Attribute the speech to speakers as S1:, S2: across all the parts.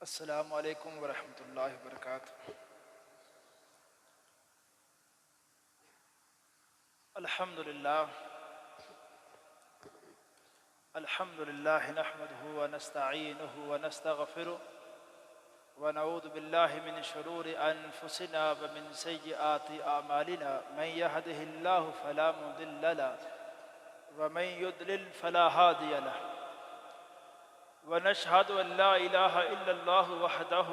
S1: السلام علیکم ورحمۃ اللہ وبرکاتہ۔ الحمد للہ نحمده ونستعینه ونستغفره ونعوذ باللہ من شرور انفسنا ومن سیئات اعمالنا من يهده اللہ فلا مضل له ومن يضلل فلا هادی له ونشهد ان لا الہ الا اللہ وحدہ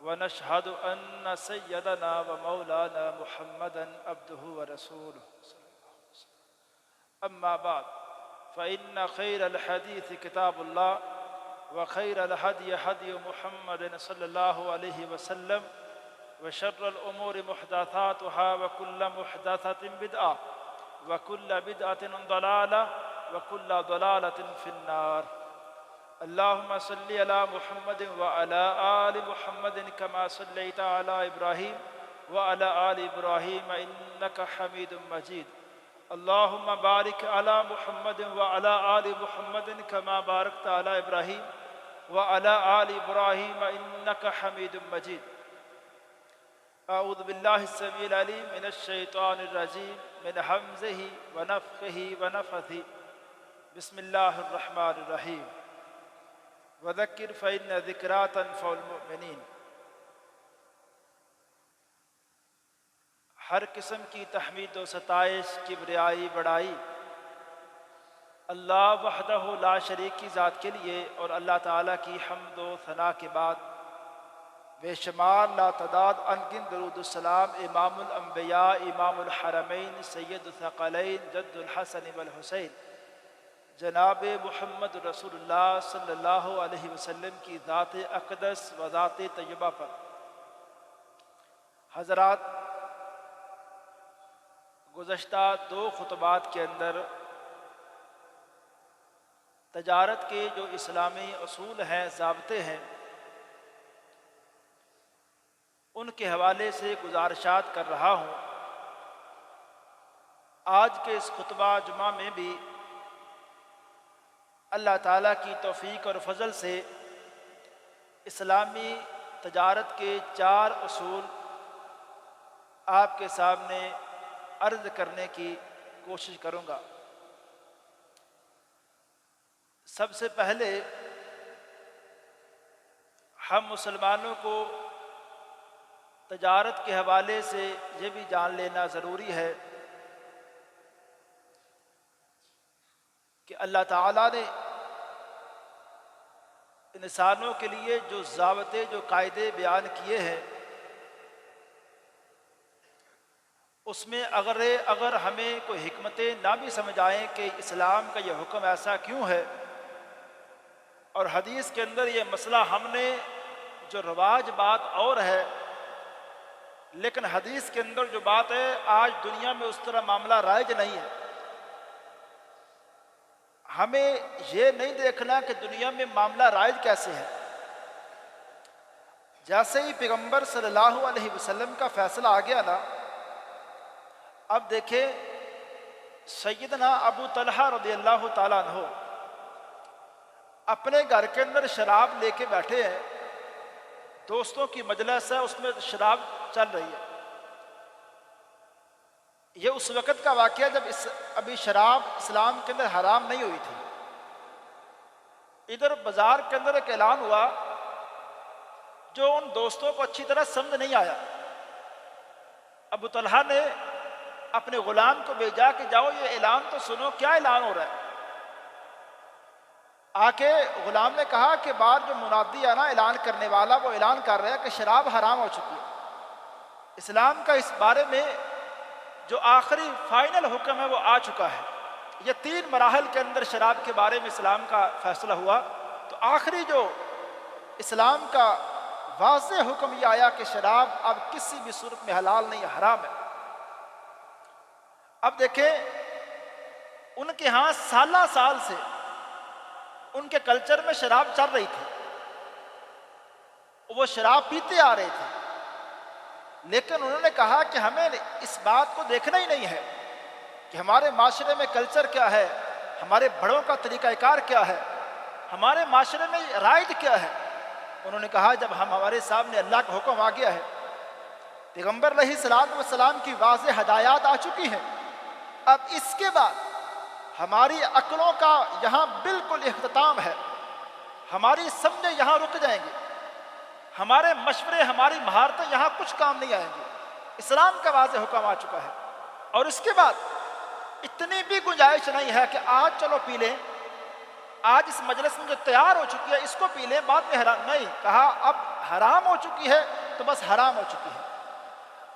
S1: ونشهد ان سیدنا ومولانا محمدا عبده ورسوله اما بعد فان خیر الحدیث کتاب اللہ وخیر الهدی هدی محمد صلی اللہ علیہ وسلم وشر الامور محدثاتها وكل محدثة بدعة وكل بدعة ضلالة وكل ضلالة في النار۔ اللهم صل على محمد وعلى آل محمد كما صليت على إبراهيم وعلى آل إبراهيم إنك حميد مجيد۔ اللهم بارك على محمد وعلى آل محمد كما باركت على إبراهيم وعلى آل إبراهيم إنك حميد مجيد۔ اعوذ باللہ السمیع العلیم من الشیطان الرجیم من حمزه ونفخه ونفثه بسم اللہ الرحمن الرحیم وذکر فإن ذکریٰ تنفع المؤمنین۔ ہر قسم کی تحمید و ستائش، کبریائی، بڑائی اللہ وحدہ لا شریک کی ذات کے لیے، اور اللہ تعالیٰ کی حمد و ثنا کے بعد بے شمار لاتعداد انگن درود السلام امام الانبیاء امام الحرمین سید الثقلین جد الحسن والحسین جناب محمد رسول اللہ صلی اللہ علیہ وسلم کی ذات اقدس و ذات طیبہ پر۔ حضرات، گزشتہ دو خطبات کے اندر تجارت کے جو اسلامی اصول ہیں، ضابطے ہیں، ان کے حوالے سے گزارشات کر رہا ہوں۔ آج کے اس خطبہ جمعہ میں بھی اللہ تعالیٰ کی توفیق اور فضل سے اسلامی تجارت کے 4 اصول آپ کے سامنے عرض کرنے کی کوشش کروں گا۔ سب سے پہلے ہم مسلمانوں کو تجارت کے حوالے سے یہ بھی جان لینا ضروری ہے کہ اللہ تعالیٰ نے انسانوں کے لیے جو ضابطے، جو قاعدے بیان کیے ہیں، اس میں اگر ہمیں کوئی حکمتیں نہ بھی سمجھ آئیں کہ اسلام کا یہ حکم ایسا کیوں ہے، اور حدیث کے اندر یہ مسئلہ ہم نے جو رواج بات اور ہے، لیکن حدیث کے اندر جو بات ہے آج دنیا میں اس طرح معاملہ رائج نہیں ہے۔ ہمیں یہ نہیں دیکھنا کہ دنیا میں معاملہ رائج کیسے ہے۔ جیسے ہی پیغمبر صلی اللہ علیہ وسلم کا فیصلہ آ گیا نا، اب دیکھیں سیدنا ابو طلحہ رضی اللہ تعالیٰ عنہ اپنے گھر کے اندر شراب لے کے بیٹھے ہیں، دوستوں کی مجلس ہے، اس میں شراب چل رہی ہے۔ یہ اس وقت کا واقعہ جب ابھی شراب اسلام کے اندر حرام نہیں ہوئی تھی۔ ادھر بازار کے اندر ایک اعلان ہوا جو ان دوستوں کو اچھی طرح سمجھ نہیں آیا۔ ابو طلحہ نے اپنے غلام کو بھیجا کہ جاؤ یہ اعلان تو سنو، کیا اعلان ہو رہا ہے؟ آ کے غلام نے کہا کہ بعد جو منادی ہے نا، اعلان کرنے والا، وہ اعلان کر رہا ہے کہ شراب حرام ہو چکی ہے۔ اسلام کا اس بارے میں جو آخری فائنل حکم ہے وہ آ چکا ہے۔ یہ 3 مراحل کے اندر شراب کے بارے میں اسلام کا فیصلہ ہوا، تو آخری جو اسلام کا واضح حکم یہ آیا کہ شراب اب کسی بھی صورت میں حلال نہیں، حرام ہے۔ اب دیکھیں ان کے ہاں سالہ سال سے ان کے کلچر میں شراب چل رہی تھی، وہ شراب پیتے آ رہے تھے، لیکن انہوں نے کہا کہ ہمیں اس بات کو دیکھنا ہی نہیں ہے کہ ہمارے معاشرے میں کلچر کیا ہے، ہمارے بڑوں کا طریقہ کار کیا ہے، ہمارے معاشرے میں رائج کیا ہے؟ انہوں نے کہا جب ہمارے سامنے اللہ کا حکم آ گیا ہے، پیغمبر علیہ الصلوۃ والسلام کی واضح ہدایات آ چکی ہیں، اب اس کے بعد ہماری عقلوں کا یہاں بالکل اختتام ہے، ہماری سمجھیں یہاں رک جائیں گے، ہمارے مشورے ہماری مہارتیں یہاں کچھ کام نہیں آئیں گی، اسلام کا واضح حکم آ چکا ہے، اور اس کے بعد اتنی بھی گنجائش نہیں ہے کہ آج چلو پی لیں، آج اس مجلس میں جو تیار ہو چکی ہے اس کو پی لیں، بعد میں حرام نہیں، کہا اب حرام ہو چکی ہے تو بس حرام ہو چکی ہے۔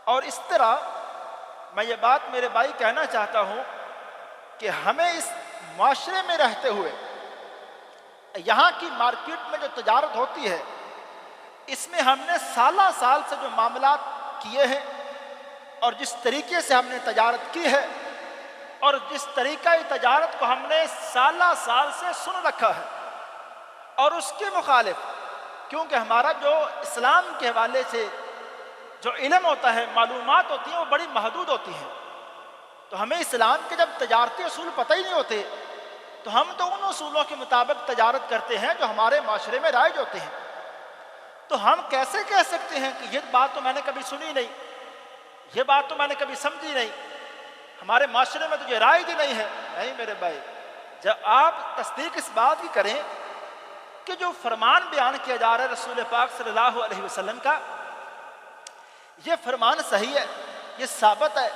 S1: اور اس طرح میں یہ بات میرے بھائی کہنا چاہتا ہوں کہ ہمیں اس معاشرے میں رہتے ہوئے یہاں کی مارکیٹ میں جو تجارت ہوتی ہے اس میں ہم نے سالہ سال سے جو معاملات کیے ہیں اور جس طریقے سے ہم نے تجارت کی ہے اور جس طریقہ تجارت کو ہم نے سالہ سال سے سن رکھا ہے، اور اس کے مخالف کیونکہ ہمارا جو اسلام کے حوالے سے جو علم ہوتا ہے، معلومات ہوتی ہیں، وہ بڑی محدود ہوتی ہیں، تو ہمیں اسلام کے جب تجارتی اصول پتہ ہی نہیں ہوتے تو ہم تو ان اصولوں کے مطابق تجارت کرتے ہیں جو ہمارے معاشرے میں رائج ہوتے ہیں۔ تو ہم کیسے کہہ سکتے ہیں کہ یہ بات تو میں نے کبھی سنی نہیں، یہ بات تو میں نے کبھی سمجھی نہیں، ہمارے معاشرے میں تو یہ رائج ہی نہیں ہے؟ نہیں میرے بھائی، جب آپ تصدیق اس بات کی کریں کہ جو فرمان بیان کیا جا رہا ہے رسول پاک صلی اللہ علیہ وسلم کا، یہ فرمان صحیح ہے، یہ ثابت ہے،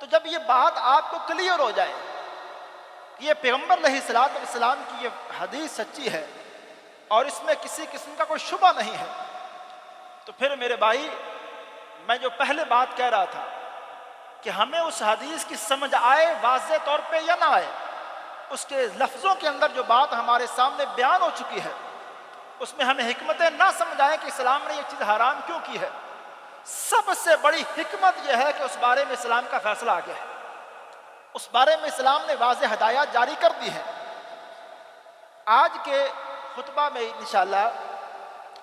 S1: تو جب یہ بات آپ کو کلیئر ہو جائے کہ یہ پیغمبر علیہ الصلوۃ والسلام کی یہ حدیث سچی ہے اور اس میں کسی قسم کا کوئی شبہ نہیں ہے، تو پھر میرے بھائی میں جو پہلے بات کہہ رہا تھا کہ ہمیں اس حدیث کی سمجھ آئے واضح طور پہ یا نہ آئے، اس کے لفظوں کے اندر جو بات ہمارے سامنے بیان ہو چکی ہے اس میں ہمیں حکمتیں نہ سمجھ آئیں کہ اسلام نے یہ چیز حرام کیوں کی ہے، سب سے بڑی حکمت یہ ہے کہ اس بارے میں اسلام کا فیصلہ آ گیا ہے، اس بارے میں اسلام نے واضح ہدایات جاری کر دی ہے۔ آج کے خطبہ میں انشاءاللہ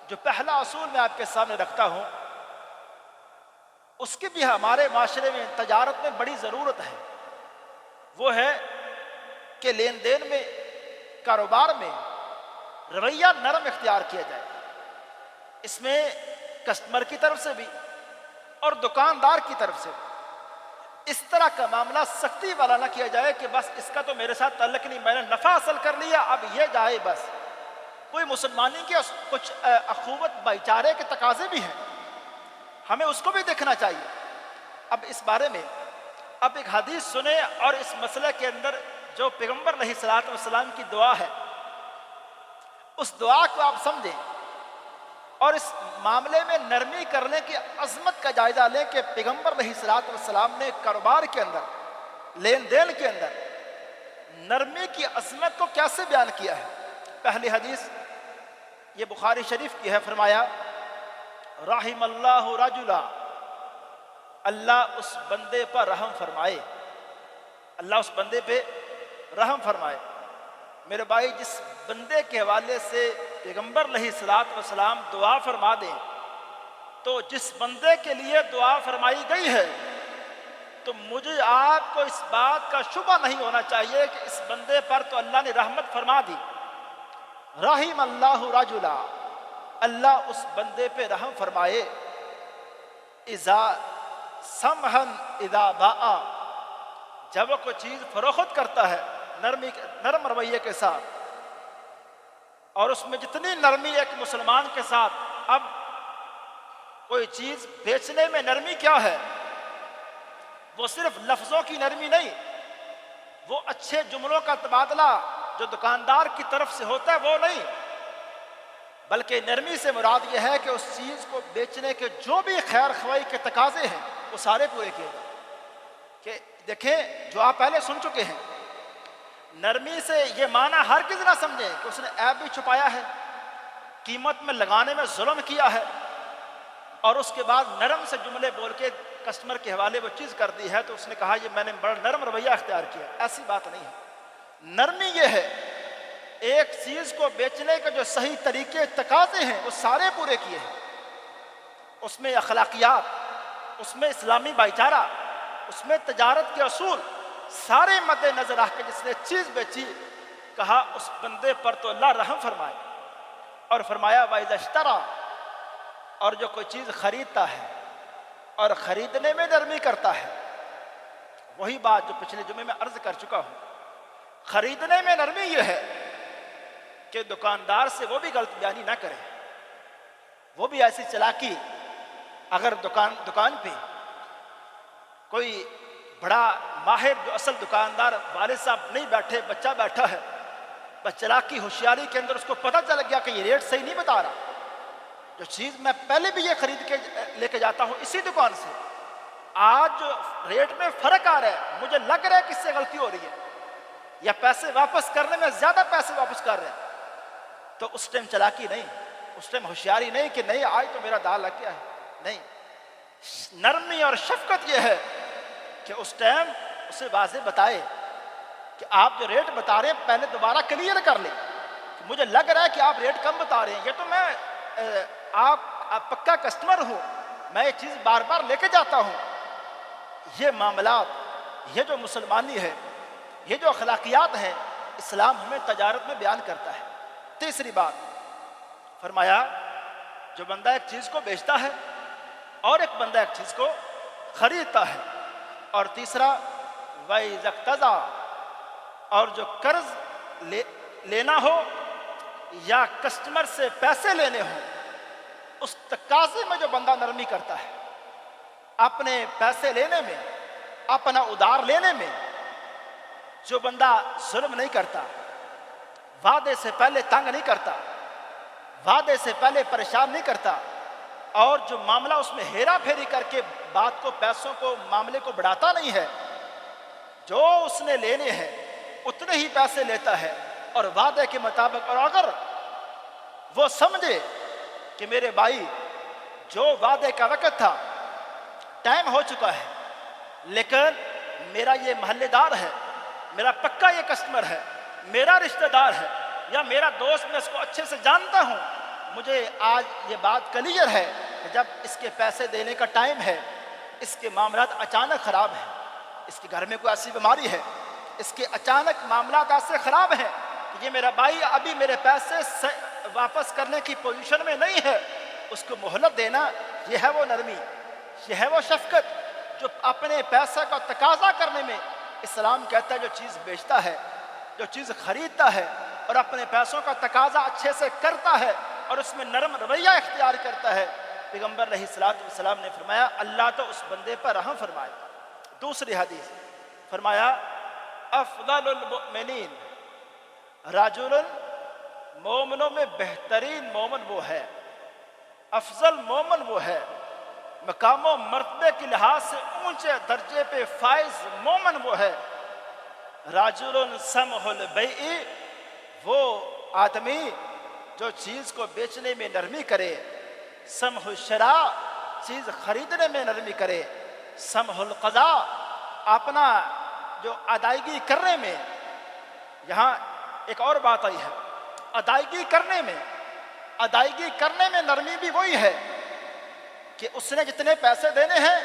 S1: جو پہلا اصول میں آپ کے سامنے رکھتا ہوں اس کی بھی ہمارے معاشرے میں تجارت میں بڑی ضرورت ہے، وہ ہے کہ لین دین میں، کاروبار میں رویہ نرم اختیار کیا جائے، اس میں کسٹمر کی طرف سے بھی اور دکاندار کی طرف سے اس طرح کا معاملہ سختی والا نہ کیا جائے کہ بس اس کا تو میرے ساتھ تعلق نہیں، میں نے نفع حاصل کر لیا اب یہ جائے بس۔ کوئی مسلمانی کے کچھ اخوت بھائی چارے کے تقاضے بھی ہیں، ہمیں اس کو بھی دیکھنا چاہیے۔ اب اس بارے میں اب ایک حدیث سنیں اور اس مسئلے کے اندر جو پیغمبر علیہ الصلوۃ والسلام کی دعا ہے اس دعا کو آپ سمجھیں اور اس معاملے میں نرمی کرنے کی عظمت کا جائزہ لیں کہ پیغمبر علیہ الصلوۃ والسلام نے کاروبار کے اندر، لین دین کے اندر نرمی کی عظمت کو کیسے بیان کیا ہے۔ پہلی حدیث یہ بخاری شریف کی ہے، فرمایا رحم اللہ رجلا، اللہ اس بندے پر رحم فرمائے، اللہ اس بندے پہ رحم فرمائے۔ میرے بھائی جس بندے کے حوالے سے پیغمبر علیہ الصلوۃ والسلام دعا فرما دیں تو جس بندے کے لیے دعا فرمائی گئی ہے تو مجھے آپ کو اس بات کا شبہ نہیں ہونا چاہیے کہ اس بندے پر تو اللہ نے رحمت فرما دی۔ رحم اللہ رجلا، اللہ اس بندے پہ رحم فرمائے، اذا سمحن اذا باء، جب وہ کوئی چیز فروخت کرتا ہے نرم رویے کے ساتھ، اور اس میں جتنی نرمی ایک مسلمان کے ساتھ، اب کوئی چیز بیچنے میں نرمی کیا ہے؟ وہ صرف لفظوں کی نرمی نہیں، وہ اچھے جملوں کا تبادلہ جو دکاندار کی طرف سے ہوتا ہے وہ نہیں، بلکہ نرمی سے مراد یہ ہے کہ اس چیز کو بیچنے کے جو بھی خیر خواہی کے تقاضے ہیں وہ سارے پورے کیے جائیں۔ کہ دیکھیں جو آپ پہلے سن چکے ہیں، نرمی سے یہ معنی ہرگز نہ سمجھیں کہ اس نے عیب بھی چھپایا ہے، قیمت میں لگانے میں ظلم کیا ہے اور اس کے بعد نرم سے جملے بول کے کسٹمر کے حوالے وہ چیز کر دی ہے تو اس نے کہا یہ میں نے بڑا نرم رویہ اختیار کیا۔ ایسی بات نہیں ہے، نرمی یہ ہے ایک چیز کو بیچنے کے جو صحیح طریقے تقاضے ہیں وہ سارے پورے کیے ہیں، اس میں اخلاقیات، اس میں اسلامی بھائی چارہ، اس میں تجارت کے اصول سارے مد نظر رکھ کے جس نے چیز بیچی کہا اس بندے پر تو اللہ رحم فرمائے، اور فرمایا وَإِذَا اشْتَرَى، اور جو کوئی چیز خریدتا ہے اور خریدنے میں نرمی کرتا ہے، وہی بات جو پچھلے جمعے میں عرض کر چکا ہوں، خریدنے میں نرمی یہ ہے کہ دکاندار سے وہ بھی غلط بیانی نہ کرے، وہ بھی ایسی چلاکی، اگر دکان پہ کوئی بڑا ماہر جو اصل دکاندار والد صاحب نہیں بیٹھے، بچہ بیٹھا ہے، بس چلاکی ہوشیاری کے اندر اس کو پتہ چل گیا کہ یہ ریٹ صحیح نہیں بتا رہا، جو چیز میں پہلے بھی یہ خرید کے لے کے جاتا ہوں اسی دکان سے، آج جو ریٹ میں فرق آ رہا ہے، مجھے لگ رہا ہے کہ اس سے غلطی ہو رہی ہے، یا پیسے واپس کرنے میں زیادہ پیسے واپس کر رہے ہیں، تو اس ٹائم چلاکی نہیں، اس ٹائم ہوشیاری نہیں کہ نہیں آج تو میرا دال لگ گیا ہے، نہیں، نرمی اور شفقت یہ ہے کہ اس ٹائم اسے واضح بتائے کہ آپ جو ریٹ بتا رہے ہیں پہلے دوبارہ کلیئر کر لیں، کہ مجھے لگ رہا ہے کہ آپ ریٹ کم بتا رہے ہیں، یہ تو میں آپ پکا کسٹمر ہوں، میں یہ چیز بار بار لے کے جاتا ہوں۔ یہ معاملات، یہ جو مسلمانی ہے، یہ جو اخلاقیات ہیں، اسلام ہمیں تجارت میں بیان کرتا ہے۔ تیسری بات فرمایا جو بندہ ایک چیز کو بیچتا ہے اور ایک بندہ ایک چیز کو خریدتا ہے، اور تیسرا وَإِذَا اقْتَضَىٰ، اور جو قرض لینا ہو یا کسٹمر سے پیسے لینے ہوں، اس تقاضے میں جو بندہ نرمی کرتا ہے، اپنے پیسے لینے میں، اپنا ادھار لینے میں جو بندہ ظلم نہیں کرتا، وعدے سے پہلے تنگ نہیں کرتا، وعدے سے پہلے پریشان نہیں کرتا، اور جو معاملہ اس میں ہیرا پھیری کر کے بات کو، پیسوں کو، معاملے کو بڑھاتا نہیں ہے، جو اس نے لینے ہیں اتنے ہی پیسے لیتا ہے اور وعدے کے مطابق، اور اگر وہ سمجھے کہ میرے بھائی جو وعدے کا وقت تھا ٹائم ہو چکا ہے، لیکن میرا یہ محلے دار ہے، میرا پکا یہ کسٹمر ہے، میرا رشتہ دار ہے یا میرا دوست، میں اس کو اچھے سے جانتا ہوں، مجھے آج یہ بات کلیئر ہے کہ جب اس کے پیسے دینے کا ٹائم ہے، اس کے معاملات اچانک خراب ہیں، اس کے گھر میں کوئی ایسی بیماری ہے، اس کے اچانک معاملات ایسے خراب ہیں کہ یہ میرا بھائی ابھی میرے پیسے واپس کرنے کی پوزیشن میں نہیں ہے، اس کو مہلت دینا، یہ ہے وہ نرمی، یہ ہے وہ شفقت جو اپنے پیسے کا تقاضا کرنے میں اسلام کہتا ہے جو چیز بیچتا ہے، جو چیز خریدتا ہے اور اپنے پیسوں کا تقاضا اچھے سے کرتا ہے اور اس میں نرم رویہ اختیار کرتا ہے، پیغمبر علیہ الصلوۃ والسلام نے فرمایا اللہ تو اس بندے پر رحم فرمائے۔ دوسری حدیث فرمایا افضل المؤمنین رجل، مومنوں میں بہترین مومن وہ ہے، افضل مومن وہ ہے، مقام و مرتبے کے لحاظ سے اونچے درجے پہ فائز مومن وہ ہے، رجل سمح البیع، وہ آدمی جو چیز کو بیچنے میں نرمی کرے، سمح الشراء، چیز خریدنے میں نرمی کرے، سمح القضاء، اپنا جو ادائیگی کرنے میں، یہاں ایک اور بات آئی ہے، ادائیگی کرنے میں نرمی بھی وہی ہے کہ اس نے جتنے پیسے دینے ہیں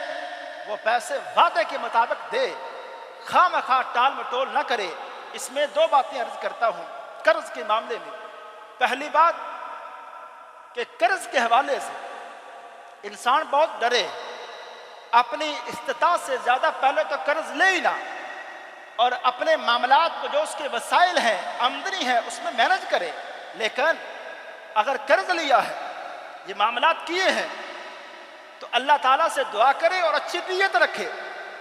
S1: وہ پیسے وعدے کے مطابق دے، خواہ مخواہ ٹال مٹول نہ کرے۔ اس میں دو باتیں عرض کرتا ہوں قرض کے معاملے میں۔ پہلی بات کہ قرض کے حوالے سے انسان بہت ڈرے، اپنی استطاعت سے زیادہ پہلے تو قرض لے ہی نہ، اور اپنے معاملات کو جو اس کے وسائل ہیں، آمدنی ہے، اس میں مینج کرے، لیکن اگر قرض لیا ہے، یہ معاملات کیے ہیں، تو اللہ تعالیٰ سے دعا کرے اور اچھی نیت رکھے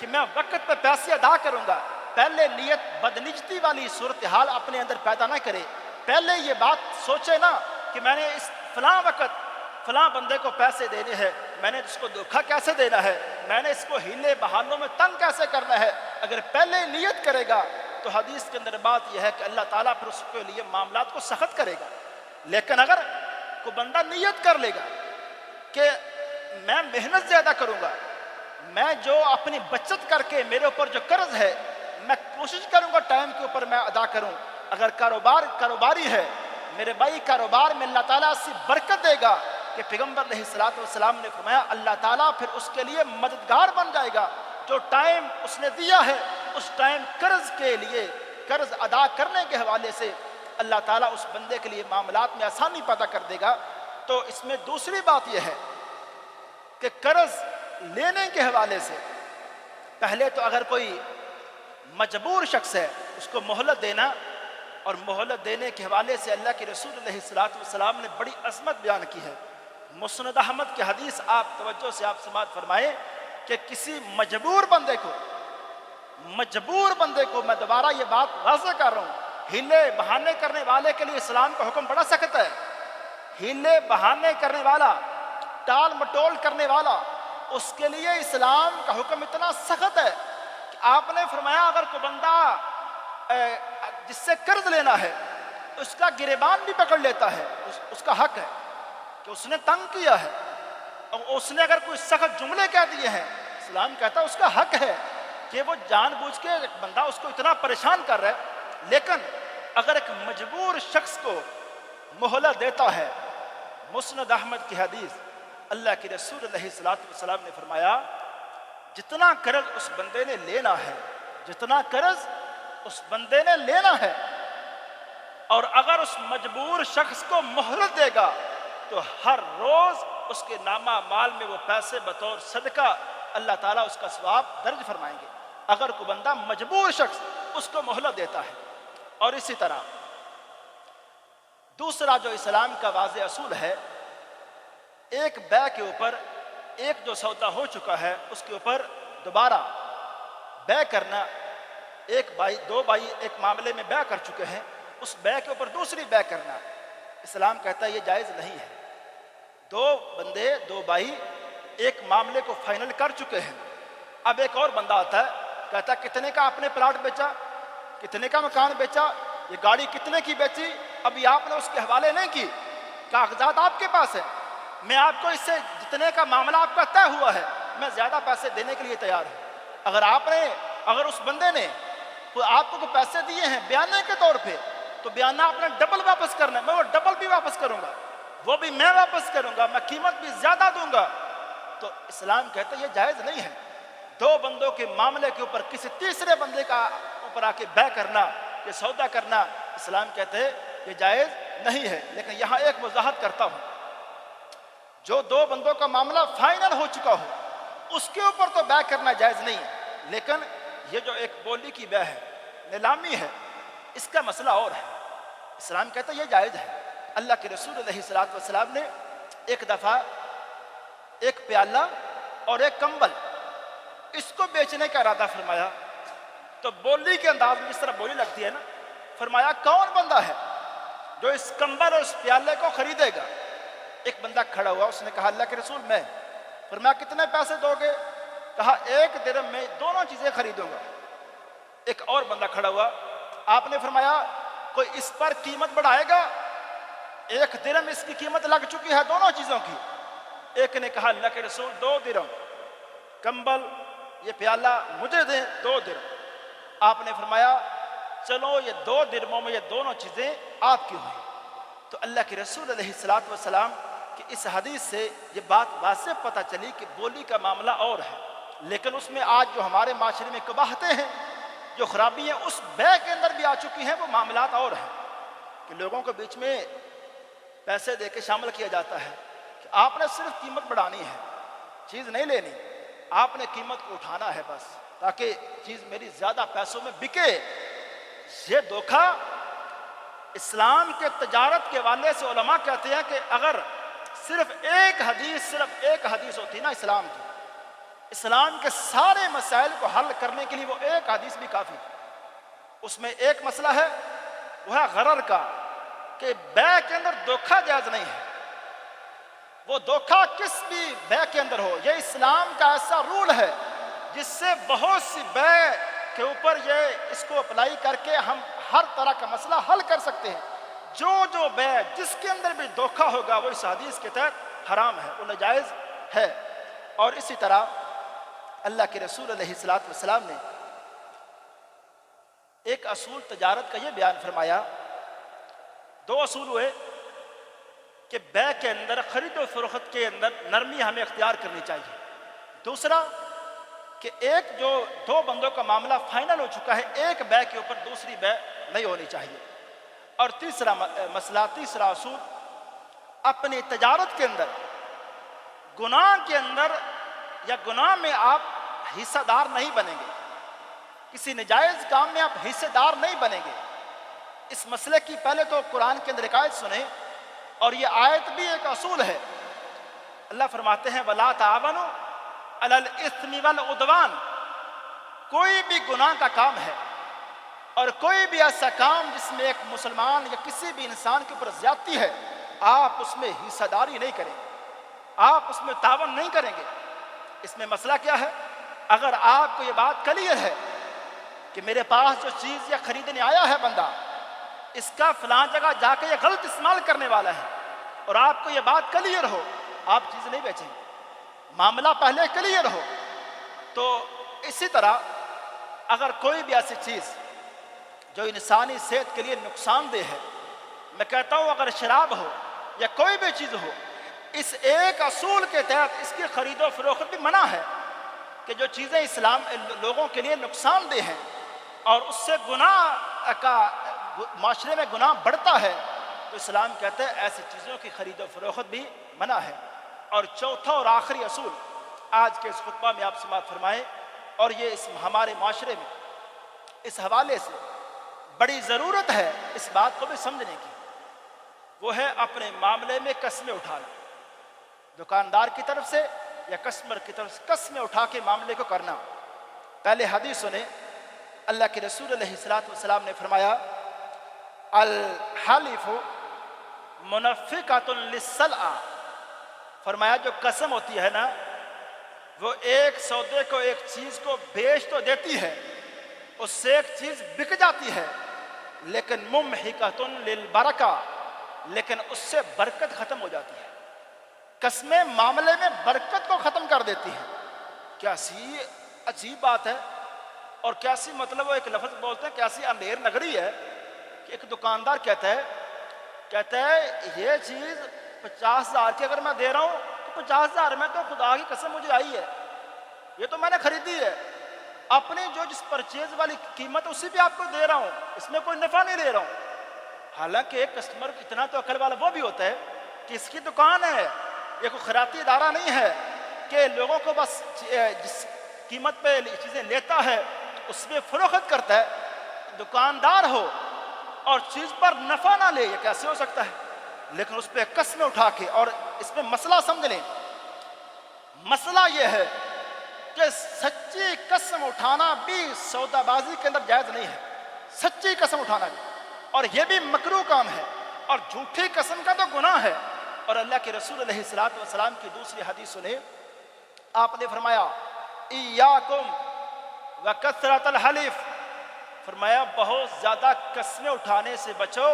S1: کہ میں وقت پہ پیسے ادا کروں گا۔ پہلے نیت بدنیتی والی صورتحال اپنے اندر پیدا نہ کرے، پہلے یہ بات سوچے نا کہ میں نے اس فلاں وقت فلاں بندے کو پیسے دینے ہیں، میں نے اس کو دھوکہ کیسے دینا ہے، میں نے اس کو ہیلے بہانوں میں تنگ کیسے کرنا ہے۔ اگر پہلے نیت کرے گا تو حدیث کے اندر بات یہ ہے کہ اللہ تعالیٰ پھر اس کے لیے معاملات کو سخت کرے گا۔ لیکن اگر کوئی بندہ نیت کر لے گا کہ میں محنت زیادہ کروں گا، میں جو اپنی بچت کر کے میرے اوپر جو قرض ہے میں کوشش کروں گا ٹائم کے اوپر میں ادا کروں، اگر کاروباری ہے میرے بھائی، کاروبار میں اللہ تعالیٰ اس سے برکت دے گا کہ پیغمبر علیہ الصلوۃ والسلام نے فرمایا اللہ تعالیٰ پھر اس کے لیے مددگار بن جائے گا، جو ٹائم اس نے دیا ہے اس ٹائم قرض قرض ادا کرنے کے حوالے سے اللہ تعالیٰ اس بندے کے لیے معاملات میں آسانی پیدا کر دے گا۔ تو اس میں دوسری بات یہ ہے کہ قرض لینے کے حوالے سے پہلے تو اگر کوئی مجبور شخص ہے اس کو مہلت دینا، اور مہلت دینے کے حوالے سے اللہ کے رسول علیہ السلام نے بڑی عظمت بیان کی ہے۔ مسند احمد کی حدیث آپ توجہ سے آپ سماعت فرمائیں کہ کسی مجبور بندے کو میں دوبارہ یہ بات واضح کر رہا ہوں، ہیلے بہانے کرنے والے کے لیے اسلام کا حکم بڑا سخت ہے۔ ہیلے بہانے کرنے والا، ٹال مٹول کرنے والا، اس کے لیے اسلام کا حکم اتنا سخت ہے کہ آپ نے فرمایا اگر کوئی بندہ جس سے قرض لینا ہے اس کا گریبان بھی پکڑ لیتا ہے، اس کا حق ہے کہ اس نے تنگ کیا ہے، اور اس نے اگر کوئی سخت جملے کہہ دیے ہیں، اسلام کہتا ہے اس کا حق ہے کہ وہ جان بوجھ کے ایک بندہ اس کو اتنا پریشان کر رہا ہے، لیکن اگر ایک مجبور شخص کو مہلت دیتا ہے، مسند احمد کی حدیث، اللہ کے رسول علیہ السلام نے فرمایا جتنا قرض اس بندے نے لینا ہے، جتنا قرض اس بندے نے لینا ہے، اور اگر اس مجبور شخص کو مہلت دے گا تو ہر روز اس کے نامہ مال میں وہ پیسے بطور صدقہ اللہ تعالیٰ اس کا ثواب درج فرمائیں گے، اگر کوئی بندہ مجبور شخص اس کو مہلت دیتا ہے۔ اور اسی طرح دوسرا جو اسلام کا واضح اصول ہے، ایک بے کے اوپر، ایک جو سودا ہو چکا ہے اس کے اوپر دوبارہ بے کرنا، دو بھائی ایک معاملے میں بے کر چکے ہیں، اس بے کے اوپر دوسری بے کرنا اسلام کہتا ہے یہ جائز نہیں ہے۔ دو بندے، دو بھائی ایک معاملے کو فائنل کر چکے ہیں، اب ایک اور بندہ آتا ہے کہتا ہے کتنے کا آپ نے پلاٹ بیچا، کتنے کا مکان بیچا، یہ گاڑی کتنے کی بیچی، ابھی آپ نے اس کے حوالے نہیں کی، کاغذات آپ کے پاس ہیں، میں آپ کو اس سے جتنے کا معاملہ آپ کا طے ہوا ہے میں زیادہ پیسے دینے کے لیے تیار ہوں۔ اگر اس بندے نے آپ کو پیسے دیے ہیں بیانے کے طور پہ تو بیانہ آپ نے ڈبل واپس کرنا ہے، میں وہ ڈبل بھی واپس کروں گا، وہ بھی میں واپس کروں گا، میں قیمت بھی زیادہ دوں گا۔ تو اسلام کہتا ہے یہ جائز نہیں ہے، دو بندوں کے معاملے کے اوپر کسی تیسرے بندے کا اوپر آ کے بے کرنا، یہ سودا کرنا، اسلام کہتے ہیں یہ جائز نہیں ہے۔ لیکن یہاں ایک وضاحت کرتا ہوں، جو دو بندوں کا معاملہ فائنل ہو چکا ہو اس کے اوپر تو بے کرنا جائز نہیں ہے، لیکن یہ جو ایک بولی کی بے ہے، نیلامی ہے، اس کا مسئلہ اور ہے، اسلام کہتا ہے یہ جائز ہے۔ اللہ کے رسول علیہ السلام نے ایک دفعہ ایک پیالہ اور ایک کمبل اس کو بیچنے کا ارادہ فرمایا، تو بولی کے انداز میں جس طرح بولی لگتی ہے نا، فرمایا کون بندہ ہے جو اس کمبل اور اس پیالے کو خریدے گا؟ ایک بندہ کھڑا ہوا، اس نے کہا اللہ کے رسول میں۔ فرمایا کتنے پیسے دو گے؟ کہا 1 درہم میں دونوں چیزیں خریدوں گا۔ ایک اور بندہ کھڑا ہوا، آپ نے فرمایا کوئی اس پر قیمت بڑھائے گا؟ 1 درہم اس کی قیمت لگ چکی ہے دونوں چیزوں کی۔ ایک نے کہا اللہ کے رسول 2 درہم، کمبل یہ پیالہ مجھے دیں 2 درہم۔ آپ نے فرمایا چلو یہ 2 درہموں میں یہ دونوں چیزیں آپ کی ہوئی۔ تو اللہ کے رسول علیہ السلام کی اس حدیث سے یہ بات واضح پتہ چلی کہ بولی کا معاملہ اور ہے، لیکن اس میں آج جو ہمارے معاشرے میں قباحتیں ہیں، جو خرابی ہیں اس بے کے اندر بھی آ چکی ہیں، وہ معاملات اور ہیں کہ لوگوں کو بیچ میں پیسے دے کے شامل کیا جاتا ہے کہ آپ نے صرف قیمت بڑھانی ہے، چیز نہیں لینی، آپ نے قیمت کو اٹھانا ہے بس تاکہ چیز میری زیادہ پیسوں میں بکے۔ یہ دھوکہ اسلام کے تجارت کے حوالے سے علماء کہتے ہیں کہ اگر صرف ایک حدیث ہوتی نا اسلام کے سارے مسائل کو حل کرنے کے لیے وہ ایک حدیث بھی کافی۔ اس میں ایک مسئلہ ہے وہ ہے غرر کا، کہ بے کے اندر دھوکہ جائز نہیں ہے، وہ دھوکہ کس بھی بے کے اندر ہو، یہ اسلام کا ایسا رول ہے جس سے بہت سی بے کے اوپر یہ اس کو اپلائی کر کے ہم ہر طرح کا مسئلہ حل کر سکتے ہیں۔ جو بے جس کے اندر بھی دھوکہ ہوگا وہ اس حدیث کے تحت حرام ہے، وہ ناجائز ہے۔ اور اسی طرح اللہ کے رسول علیہ السلام نے ایک اصول تجارت کا یہ بیان فرمایا، 2 اصول ہوئے کہ بے کے اندر، خرید و فروخت کے اندر نرمی ہمیں اختیار کرنی چاہیے۔ دوسرا کہ ایک جو دو بندوں کا معاملہ فائنل ہو چکا ہے، ایک بے کے اوپر دوسری بے نہیں ہونی چاہیے۔ اور تیسرا مسئلہ، تیسرا اصول، اپنی تجارت کے اندر گناہ کے اندر یا گناہ میں آپ حصہ دار نہیں بنیں گے، کسی نجائز کام میں آپ حصہ دار نہیں بنیں گے۔ اس مسئلے کی پہلے تو قرآن کے اندر ایک آیت سنیں، اور یہ آیت بھی ایک اصول ہے۔ اللہ فرماتے ہیں وَلَا تَعَاوَنُوا عَلَى الْإِثْمِ وَالْعُدْوَانِ، کوئی بھی گناہ کا کام ہے اور کوئی بھی ایسا کام جس میں ایک مسلمان یا کسی بھی انسان کے اوپر زیادتی ہے، آپ اس میں حصہ داری نہیں کریں گے، آپ اس میں تعاون نہیں کریں گے۔ اس میں مسئلہ کیا ہے؟ اگر آپ کو یہ بات کلیئر ہے کہ میرے پاس جو چیز یا خریدنے آیا ہے بندہ، اس کا فلاں جگہ جا کے یہ غلط استعمال کرنے والا ہے، اور آپ کو یہ بات کلیئر ہو، آپ چیز نہیں بیچیں گے، معاملہ پہلے کلیئر ہو۔ تو اسی طرح اگر کوئی بھی ایسی چیز جو انسانی صحت کے لیے نقصان دہ ہے، میں کہتا ہوں اگر شراب ہو یا کوئی بھی چیز ہو، اس ایک اصول کے تحت اس کی خرید و فروخت بھی منع ہے کہ جو چیزیں اسلام لوگوں کے لیے نقصان دہ ہیں اور اس سے گناہ کا معاشرے میں گناہ بڑھتا ہے، تو اسلام کہتا ہے ایسی چیزوں کی خرید و فروخت بھی منع ہے۔ اور چوتھا اور آخری اصول آج کے اس خطبہ میں آپ سماعت فرمائیں، اور یہ ہمارے معاشرے میں اس حوالے سے بڑی ضرورت ہے اس بات کو بھی سمجھنے کی، وہ ہے اپنے معاملے میں قسمیں اٹھانا، دکاندار کی طرف سے یا کسٹمر کی طرف سے قسمیں اٹھا کے معاملے کو کرنا۔ پہلے حدیث سنیں، اللہ کے رسول علیہ الصلوۃ والسلام نے فرمایا الحلف منفقۃ للسلع، فرمایا جو قسم ہوتی ہے نا، وہ ایک سودے کو، ایک چیز کو بیچ تو دیتی ہے، اس سے ایک چیز بک جاتی ہے، لیکن ممحقۃ للبرکہ، لیکن اس سے برکت ختم ہو جاتی ہے۔ قسمیں معاملے میں برکت کو ختم کر دیتی ہیں۔ کیسی عجیب بات ہے، اور کیسی مطلب وہ ایک لفظ بولتے ہیں، کیسی اندھیر نگری ہے کہ ایک دکاندار کہتا ہے یہ چیز 50,000 کی اگر میں دے رہا ہوں تو 50,000 میں تو خدا کی قسم مجھے آئی ہے، یہ تو میں نے خریدی ہے، اپنی جو جس پرچیز والی قیمت اسی پہ آپ کو دے رہا ہوں، اس میں کوئی نفع نہیں لے رہا ہوں۔ حالانکہ ایک کسٹمر اتنا تو عقل والا وہ بھی ہوتا ہے کہ اس کی دکان ہے، یہ کوئی خیراتی ادارہ نہیں ہے کہ لوگوں کو بس جس قیمت پہ چیزیں لیتا ہے اس میں فروخت کرتا ہے۔ دکاندار ہو اور چیز پر نفع نہ لے، یہ کیسے ہو سکتا ہے؟ لیکن اس پہ قسمیں اٹھا کے، اور اس میں مسئلہ سمجھ لیں، مسئلہ یہ ہے کہ سچی قسم اٹھانا بھی سودا بازی کے اندر جائز نہیں ہے، سچی قسم اٹھانا بھی، اور یہ بھی مکروہ کام ہے، اور جھوٹی قسم کا تو گناہ ہے۔ اور اللہ کے رسول علیہ الصلوۃ والسلام کی دوسری حدیث سنیں، آپ نے فرمایا ایاکم وکثرۃ الحلف، فرمایا بہت زیادہ قسمیں اٹھانے سے بچو۔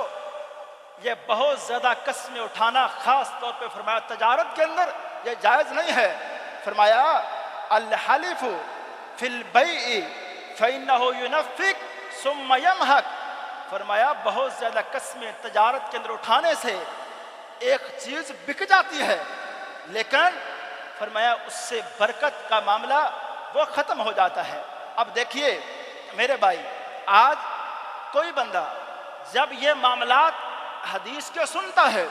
S1: یہ بہت زیادہ قسمیں اٹھانا خاص طور پہ فرمایا تجارت کے اندر یہ جائز نہیں ہے۔ فرمایا الحلف فی البیع فإنہ ینفق ثم یمحق، فرمایا بہت زیادہ قسمیں تجارت کے اندر اٹھانے سے ایک چیز بک جاتی ہے، لیکن فرمایا اس سے برکت کا معاملہ وہ ختم ہو جاتا ہے۔ اب دیکھیے میرے بھائی، آج کوئی بندہ جب یہ معاملات حدیث کے سنتا ہے،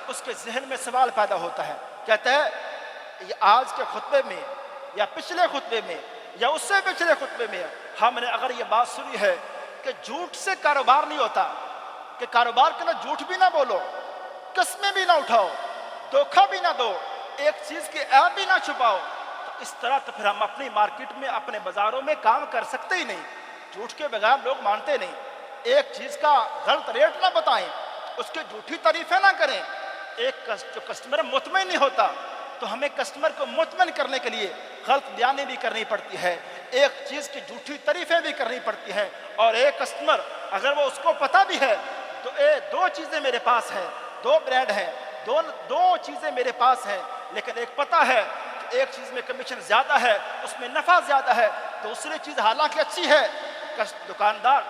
S1: اس کے ذہن میں سوال پیدا ہوتا ہے، کہتا ہے یہ آج کے خطبے میں یا پچھلے خطبے میں یا اس سے پچھلے خطبے میں ہم نے اگر یہ بات سنی ہے کہ جھوٹ سے کاروبار نہیں ہوتا، کہ کاروبار کے اندر جھوٹ بھی نہ بولو، قسمیں بھی نہ اٹھاؤ، دھوکہ بھی نہ دو، ایک چیز کے عیب بھی نہ چھپاؤ، تو اس طرح تو پھر ہم اپنی مارکیٹ میں، اپنے بازاروں میں کام کر سکتے ہی نہیں۔ جھوٹ کے بغیر لوگ مانتے نہیں۔ ایک چیز کا غلط ریٹ نہ بتائیں، اس کی جھوٹی تعریفیں نہ کریں۔ ایک جو کسٹمر مطمئن نہیں ہوتا، تو ہمیں کسٹمر کو مطمئن کرنے کے لیے غلط بیانی بھی کرنی پڑتی ہے، ایک چیز کی جھوٹی تعریفیں بھی کرنی پڑتی ہے۔ اور ایک کسٹمر اگر وہ اس کو پتہ بھی ہے تو دو چیزیں میرے پاس ہیں، دو برانڈ ہیں، دو چیزیں میرے پاس ہیں، لیکن ایک پتہ ہے کہ ایک چیز میں کمیشن زیادہ ہے، اس میں نفع زیادہ ہے، دوسری چیز حالانکہ اچھی ہے، دکاندار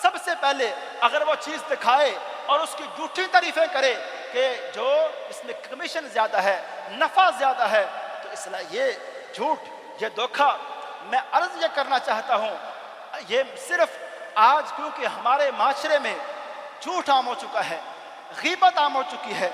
S1: سب سے پہلے اگر وہ چیز دکھائے اور اس کی جھوٹی تعریفیں کرے کہ جو اس میں کمیشن زیادہ ہے، نفع زیادہ ہے، تو اس لیے یہ جھوٹ، یہ دھوکہ میں عرض یہ کرنا چاہتا ہوں، یہ صرف آج کیونکہ ہمارے معاشرے میں جھوٹ عام ہو چکا ہے، غیبت عام ہو چکی ہے،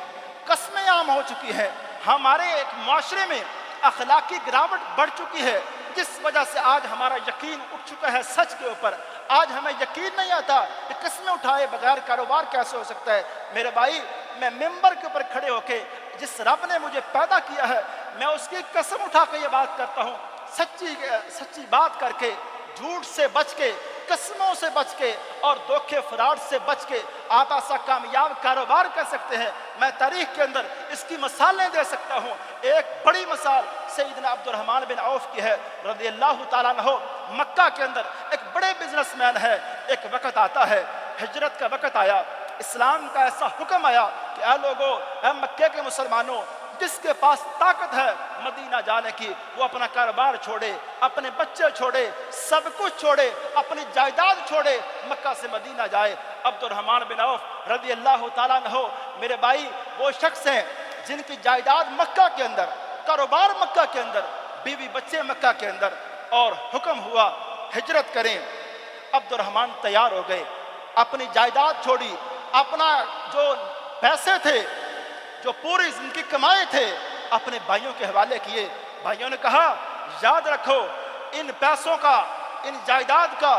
S1: قسمیں عام ہو چکی ہے، ہمارے ایک معاشرے میں اخلاقی گراوٹ بڑھ چکی ہے، جس وجہ سے آج ہمارا یقین اٹھ چکا ہے سچ کے اوپر۔ آج ہمیں یقین نہیں آتا کہ قسمیں اٹھائے بغیر کاروبار کیسے ہو سکتا ہے۔ میرے بھائی، میں ممبر کے اوپر کھڑے ہو کے جس رب نے مجھے پیدا کیا ہے، میں اس کی قسم اٹھا کے یہ بات کرتا ہوں، سچی بات کر کے، جھوٹ سے بچ کے، قسموں سے بچ کے اور دھوکے فراڈ سے بچ کے آپ ایسا کامیاب کاروبار کر سکتے ہیں۔ میں تاریخ کے اندر اس کی مثالیں دے سکتا ہوں۔ ایک بڑی مثال سیدنا عبد الرحمن بن عوف کی ہے رضی اللہ تعالیٰ عنہ۔ مکہ کے اندر ایک بڑے بزنس مین ہے، ایک وقت آتا ہے، ہجرت کا وقت آیا، اسلام کا ایسا حکم آیا کہ اے لوگو، اے مکہ کے مسلمانوں، جس کے پاس طاقت ہے مدینہ جانے کی، وہ اپنا کاروبار چھوڑے، اپنے بچے چھوڑے، سب کچھ چھوڑے، اپنی جائیداد چھوڑے، مکہ سے مدینہ جائے۔ عبد الرحمن بن عوف رضی اللہ تعالیٰ عنہ، میرے بھائی، وہ شخص ہیں جن کی جائیداد مکہ کے اندر، کاروبار مکہ کے اندر، بیوی بچے مکہ کے اندر، اور حکم ہوا ہجرت کریں۔ عبد الرحمن تیار ہو گئے، اپنی جائیداد چھوڑی، اپنا جو پیسے تھے، جو پوری زندگی کمائے تھے، اپنے بھائیوں کے حوالے کیے۔ بھائیوں نے کہا، یاد رکھو، ان پیسوں کا، ان جائیداد کا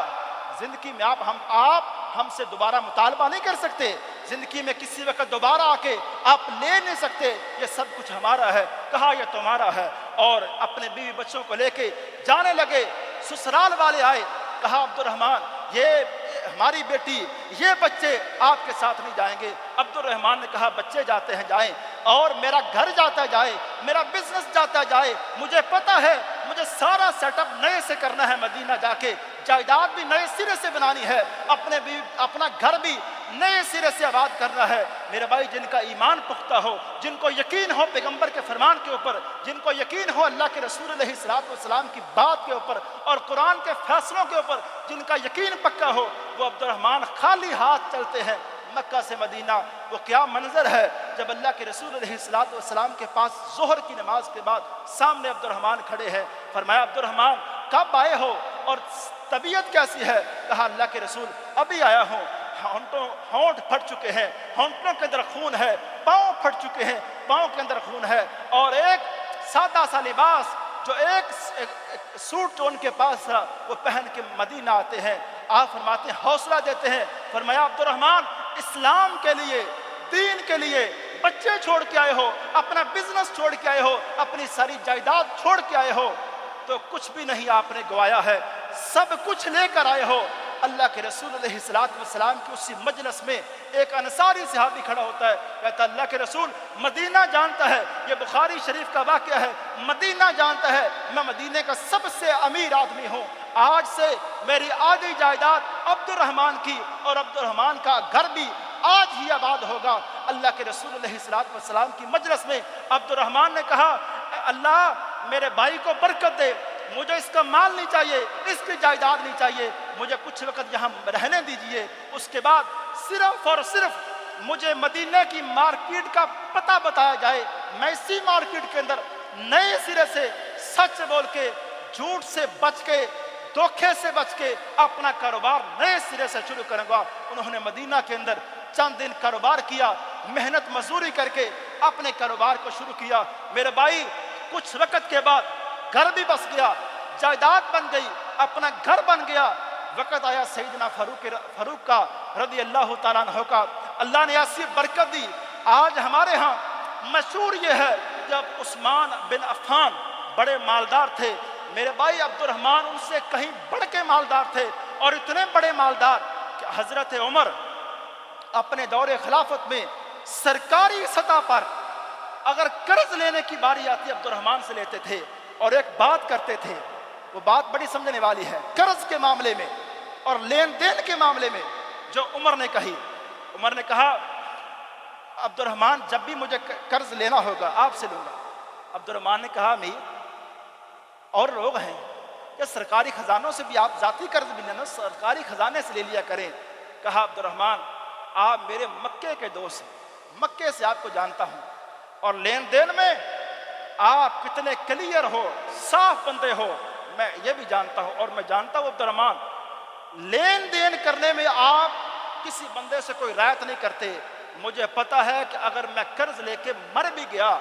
S1: زندگی میں آپ ہم سے دوبارہ مطالبہ نہیں کر سکتے، زندگی میں کسی وقت دوبارہ آ کے آپ لے نہیں سکتے، یہ سب کچھ ہمارا ہے۔ کہا یہ تمہارا ہے، اور اپنے بیوی بچوں کو لے کے جانے لگے۔ سسرال والے آئے، کہا عبد الرحمن، یہ ہماری بیٹی، یہ بچے آپ کے ساتھ نہیں جائیں گے۔ عبد الرحمن نے کہا، بچے جاتے ہیں جائیں، اور میرا گھر جاتا جائے، میرا بزنس جاتا جائے، مجھے پتا ہے مجھے سارا سیٹ اپ نئے سے کرنا ہے، مدینہ جا کے جائیداد بھی نئے سرے سے بنانی ہے، اپنا گھر بھی نئے سرے سے آباد کرنا ہے۔ میرے بھائی، جن کا ایمان پختہ ہو، جن کو یقین ہو پیغمبر کے فرمان کے اوپر، جن کو یقین ہو اللہ کے رسول علیہ السلام کی بات کے اوپر اور قرآن کے فیصلوں کے اوپر، جن کا یقین پکا ہو، وہ عبد الرحمن خالی ہاتھ چلتے ہیں مکہ سے مدینہ۔ وہ کیا منظر ہے جب اللہ کے رسول علیہ السلام کے پاس ظہر کی نماز کے بعد سامنے عبد الرحمن کھڑے ہیں۔ فرمایا، عبد الرحمن کب آئے ہو اور طبیعت کیسی ہے؟ کہا، اللہ کے رسول ابھی آیا ہوں، ہونٹ پھٹ چکے ہیں، ہونٹوں کے اندر خون ہے، پاؤں پھٹ چکے ہیں، پاؤں کے اندر خون ہے، اور ایک سادہ سا لباس جو ایک سوٹ جو ان کے پاس تھا وہ پہن کے مدینہ آتے ہیں۔ آپ فرماتے ہیں، حوصلہ دیتے ہیں، فرمایا، عبد الرحمن، اسلام کے لیے، دین کے لیے بچے چھوڑ کے آئے ہو، اپنا بزنس چھوڑ کے آئے ہو، اپنی ساری جائیداد چھوڑ کے آئے ہو، تو کچھ بھی نہیں آپ نے گوایا ہے، سب کچھ لے کر آئے ہو۔ اللہ کے رسول علیہ السلام کی اسی مجلس میں ایک انصاری صحابی کھڑا ہوتا ہے، کہتا ہے، اللہ کے رسول مدینہ جانتا ہے، یہ بخاری شریف کا واقعہ ہے، مدینہ جانتا ہے میں مدینہ کا سب سے امیر آدمی ہوں، آج سے میری آدھی جائیداد عبد الرحمن کی، اور عبد الرحمن کا گھر بھی آج ہی آباد ہوگا۔ اللہ کے رسول علیہ السلام کی مجلس میں عبد الرحمن نے کہا، اللہ میرے بھائی کو برکت دے، مجھے اس کا مال نہیں چاہیے، اس کی جائیداد نہیں چاہیے، مجھے کچھ وقت یہاں رہنے دیجئے، اس کے بعد صرف اور صرف مجھے مدینہ کی مارکیٹ کا پتہ بتایا جائے، میں اسی مارکیٹ کے اندر نئے سرے سے سچ بول کے، جھوٹ سے بچ کے، دھوکے سے بچ کے اپنا کاروبار نئے سرے سے شروع کروں گا۔ انہوں نے مدینہ کے اندر چند دن کاروبار کیا، محنت مزدوری کر کے اپنے کاروبار کو شروع کیا۔ میرے بھائی، کچھ وقت کے بعد گھر بھی بس گیا، جائیداد بن گئی، اپنا گھر بن گیا۔ وقت آیا سیدنا فاروق کا رضی اللہ تعالیٰ عنہ کا، اللہ نے ایسی برکت دی۔ آج ہمارے ہاں مشہور یہ ہے، جب عثمان بن عفان بڑے مالدار تھے، میرے بھائی عبد الرحمن ان سے کہیں بڑھ کے مالدار تھے، اور اتنے بڑے مالدار کہ حضرت عمر اپنے دور خلافت میں سرکاری سطح پر اگر قرض لینے کی باری آتی عبد الرحمن سے لیتے تھے، اور ایک بات کرتے تھے، وہ بات بڑی سمجھنے والی ہے، قرض کے معاملے میں اور لین دین کے معاملے میں جو عمر نے کہی، عمر نے کہا، عبد الرحمن جب بھی مجھے قرض لینا ہوگا آپ سے لوں گا۔ عبد الرحمن نے کہا، امیر اور لوگ ہیں کہ سرکاری خزانوں سے بھی آپ ذاتی قرض بھی لینا، سرکاری خزانے سے لے لیا کریں۔ کہا، عبد الرحمن آپ میرے مکے کے دوست ہیں، مکے سے آپ کو جانتا ہوں، اور لین دین میں آپ کتنے کلیئر ہو، صاف بندے ہو، میں یہ بھی جانتا ہوں اور میں جانتا ہوں عبد الرحمان، لین دین کرنے میں آپ کسی بندے سے کوئی رعایت نہیں کرتے. مجھے پتا ہے کہ اگر میں قرض لے کے مر بھی گیا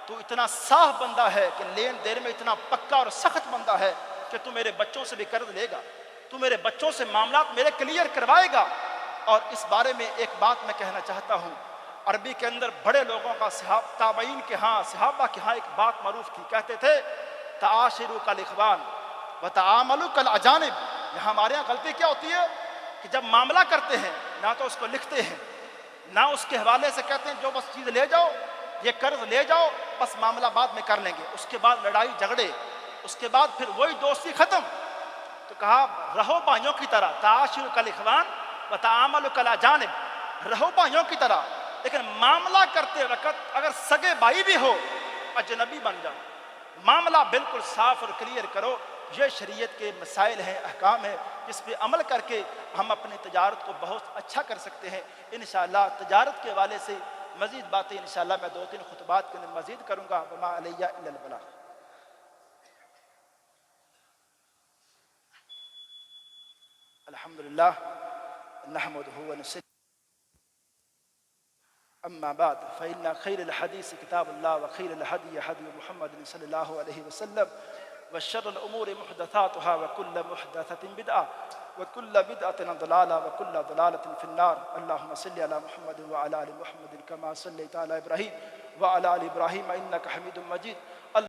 S1: تو اتنا صاف بندہ ہے کہ لین دین میں اتنا پکا اور سخت بندہ ہے کہ تو میرے بچوں سے بھی قرض لے گا، تو میرے بچوں سے معاملات میرے کلیئر کروائے گا. اور اس بارے میں ایک بات میں کہنا چاہتا ہوں، عربی کے اندر بڑے لوگوں کا تابعین کے ہاں، صحابہ کے ہاں ایک بات معروف تھی، کہتے تھے تعاشروا کالاخوان وتعاملوا کالاجانب. یہاں ہمارے یہاں غلطی کیا ہوتی ہے کہ جب معاملہ کرتے ہیں نہ تو اس کو لکھتے ہیں نہ اس کے حوالے سے کہتے ہیں جو بس چیز لے جاؤ، یہ قرض لے جاؤ، بس معاملہ بعد میں کر لیں گے. اس کے بعد لڑائی جھگڑے، اس کے بعد پھر وہی دوستی ختم. تو کہا رہو بھائیوں کی طرح، تعاشروا کالاخوان وتعاملوا کالاجانب، رہو بھائیوں کی طرح، لیکن معاملہ کرتے وقت اگر سگے بھائی بھی ہو اجنبی بن جاؤ. معاملہ بالکل صاف اور کلیئر کرو. یہ شریعت کے مسائل ہیں، احکام ہیں، جس پہ عمل کر کے ہم اپنی تجارت کو بہت اچھا کر سکتے ہیں. انشاءاللہ تجارت کے حوالے سے مزید باتیں انشاءاللہ میں 2-3 خطبات کے اندر مزید کروں گا. وما علیہ الا البلاغ. الحمدللہ نحمده ونصلي. أما بعد فإن خير الحديث كتاب الله وخير الهدي هدي محمد صلى الله عليه وسلم وشر الأمور محدثاتها وكل محدثة بدعة وكل بدعة ضلالة وكل ضلالة في النار. اللهم صل على محمد وعلى آل محمد كما صليت على إبراهيم وعلى آل إبراهيم إنك حميد مجيد.